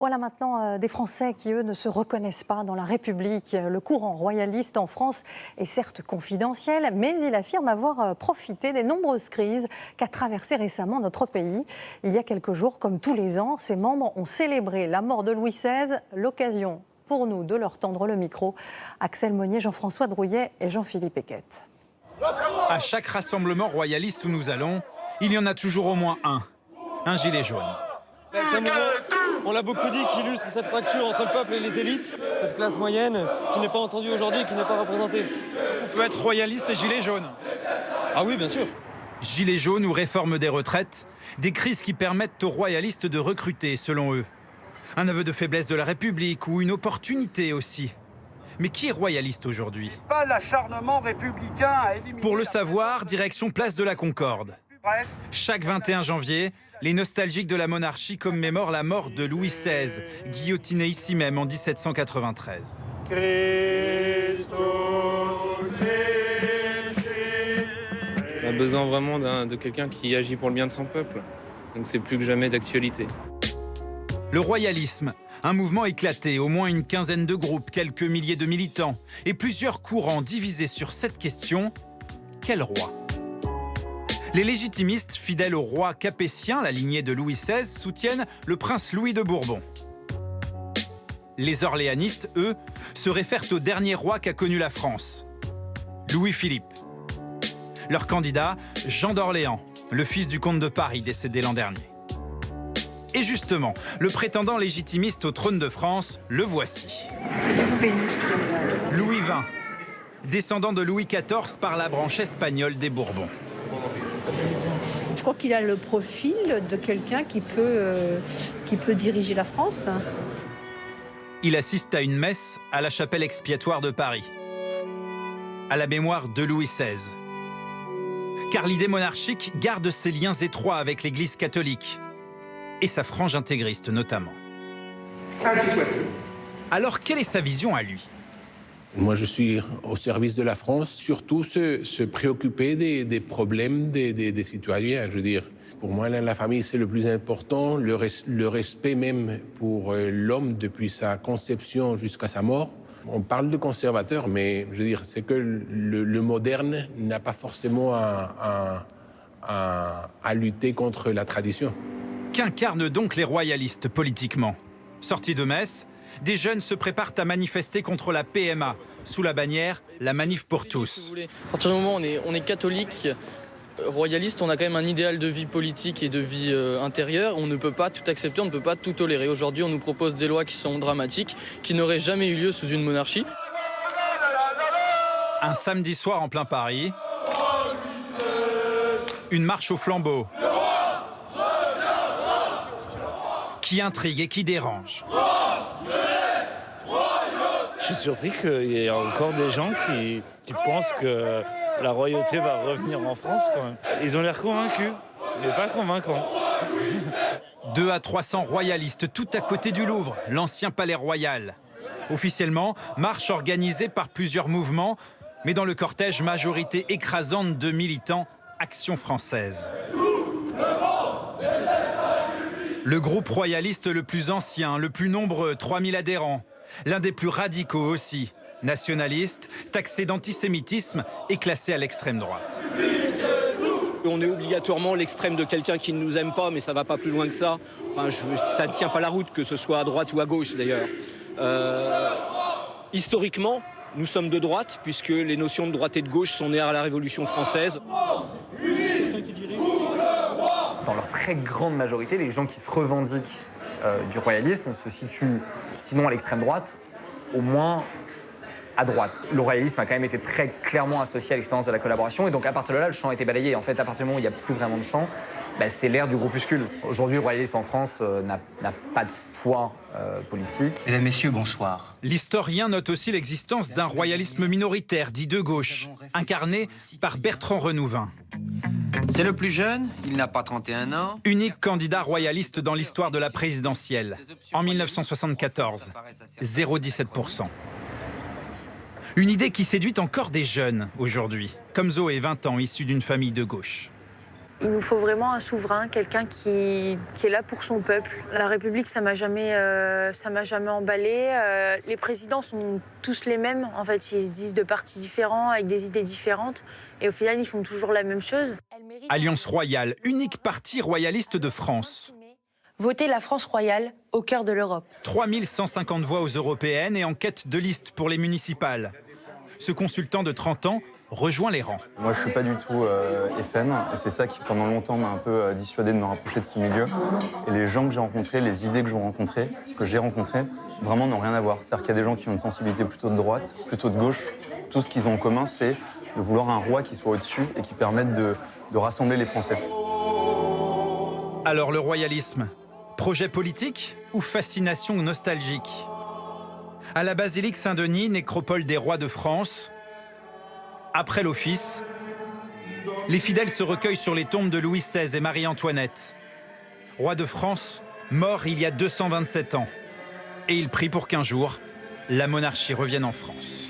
Voilà maintenant des Français qui, eux, ne se reconnaissent pas dans la République. Le courant royaliste en France est certes confidentiel, mais il affirme avoir profité des nombreuses crises qu'a traversées récemment notre pays. Il y a quelques jours, comme tous les ans, ses membres ont célébré la mort de Louis XVI, l'occasion pour nous de leur tendre le micro. Axel Monnier, Jean-François Drouillet et Jean-Philippe Eckett. À chaque rassemblement royaliste où nous allons, il y en a toujours au moins un gilet jaune. C'est un mouvement, on l'a beaucoup dit, qui illustre cette fracture entre le peuple et les élites, cette classe moyenne qui n'est pas entendue aujourd'hui, qui n'est pas représentée. On peut être royaliste et gilet jaune. Ah oui, bien sûr. Gilet jaune ou réforme des retraites, des crises qui permettent aux royalistes de recruter, selon eux. Un aveu de faiblesse de la République ou une opportunité aussi. Mais qui est royaliste aujourd'hui? Pas l'acharnement républicain à éliminer... Pour le savoir, direction Place de la Concorde. Chaque 21 janvier, les nostalgiques de la monarchie commémorent la mort de Louis XVI, guillotiné ici même en 1793. On a besoin vraiment de quelqu'un qui agit pour le bien de son peuple. Donc c'est plus que jamais d'actualité. Le royalisme, un mouvement éclaté, au moins une quinzaine de groupes, quelques milliers de militants et plusieurs courants divisés sur cette question: quel roi? Les légitimistes, fidèles au roi capétien, la lignée de Louis XVI, soutiennent le prince Louis de Bourbon. Les orléanistes, eux, se réfèrent au dernier roi qu'a connu la France, Louis-Philippe. Leur candidat, Jean d'Orléans, le fils du comte de Paris, décédé l'an dernier. Et justement, le prétendant légitimiste au trône de France, le voici. Louis XX, descendant de Louis XIV par la branche espagnole des Bourbons. Je crois qu'il a le profil de quelqu'un qui peut diriger la France. Il assiste à une messe à la chapelle expiatoire de Paris, à la mémoire de Louis XVI. Car l'idée monarchique garde ses liens étroits avec l'Église catholique, et sa frange intégriste notamment. Alors, quelle est sa vision à lui? Moi, je suis au service de la France, surtout se préoccuper des problèmes des citoyens. Je veux dire, pour moi, la famille, c'est le plus important. Le respect même pour l'homme depuis sa conception jusqu'à sa mort. On parle de conservateur, mais je veux dire, c'est que le moderne n'a pas forcément à lutter contre la tradition. Qu'incarnent donc les royalistes politiquement? Sortis de messe, des jeunes se préparent à manifester contre la PMA, sous la bannière « La Manif pour tous ». À partir du moment où on est catholique, royaliste, on a quand même un idéal de vie politique et de vie intérieure. On ne peut pas tout accepter, on ne peut pas tout tolérer. Aujourd'hui, on nous propose des lois qui sont dramatiques, qui n'auraient jamais eu lieu sous une monarchie. Un samedi soir en plein Paris, une marche au flambeau qui intrigue et qui dérange. Je suis surpris qu'il y ait encore des gens qui pensent que la royauté va revenir en France quand même. Ils ont l'air convaincus, mais pas convaincants. 200 à 300 royalistes tout à côté du Louvre, l'ancien palais royal. Officiellement, marche organisée par plusieurs mouvements, mais dans le cortège, majorité écrasante de militants Action française. Le groupe royaliste le plus ancien, le plus nombreux, 3000 adhérents. L'un des plus radicaux aussi, nationaliste, taxé d'antisémitisme et classé à l'extrême droite. On est obligatoirement l'extrême de quelqu'un qui ne nous aime pas, mais ça ne va pas plus loin que ça. Enfin, ça ne tient pas la route, que ce soit à droite ou à gauche d'ailleurs. Historiquement, nous sommes de droite, puisque les notions de droite et de gauche sont nées à la Révolution française. Dans leur très grande majorité, les gens qui se revendiquent du royalisme se situent, sinon à l'extrême droite, au moins à droite. Le royalisme a quand même été très clairement associé à l'expérience de la collaboration, et donc à partir de là, le champ a été balayé. En fait, à partir du moment où il n'y a plus vraiment de champ, c'est l'ère du groupuscule. Aujourd'hui, le royalisme en France n'a pas de poids politique. Mesdames, Messieurs, bonsoir. L'historien note aussi l'existence d'un royalisme minoritaire, dit de gauche, incarné par Bertrand Renouvin. C'est le plus jeune, il n'a pas 31 ans. Unique candidat royaliste dans l'histoire de la présidentielle, en 1974, 0,17%. Une idée qui séduit encore des jeunes aujourd'hui, comme Zoé, 20 ans, issue d'une famille de gauche. Il nous faut vraiment un souverain, quelqu'un qui est là pour son peuple. La République, ça m'a jamais emballé. Les présidents sont tous les mêmes. En fait, ils se disent de partis différents, avec des idées différentes. Et au final, ils font toujours la même chose. Alliance royale, unique parti royaliste de France. Votez la France royale au cœur de l'Europe. 3150 voix aux européennes et en quête de liste pour les municipales. Ce consultant de 30 ans rejoint les rangs. Moi, je ne suis pas du tout FN, et c'est ça qui, pendant longtemps, m'a un peu dissuadé de me rapprocher de ce milieu. Et les gens que j'ai rencontrés, les idées que j'ai rencontrées, vraiment n'ont rien à voir. C'est-à-dire qu'il y a des gens qui ont une sensibilité plutôt de droite, plutôt de gauche. Tout ce qu'ils ont en commun, c'est de vouloir un roi qui soit au-dessus et qui permette de rassembler les Français. Alors, le royalisme, projet politique ou fascination nostalgique? À la basilique Saint-Denis, nécropole des rois de France, après l'office, les fidèles se recueillent sur les tombes de Louis XVI et Marie-Antoinette. Roi de France, mort il y a 227 ans. Et il prie pour qu'un jour, la monarchie revienne en France.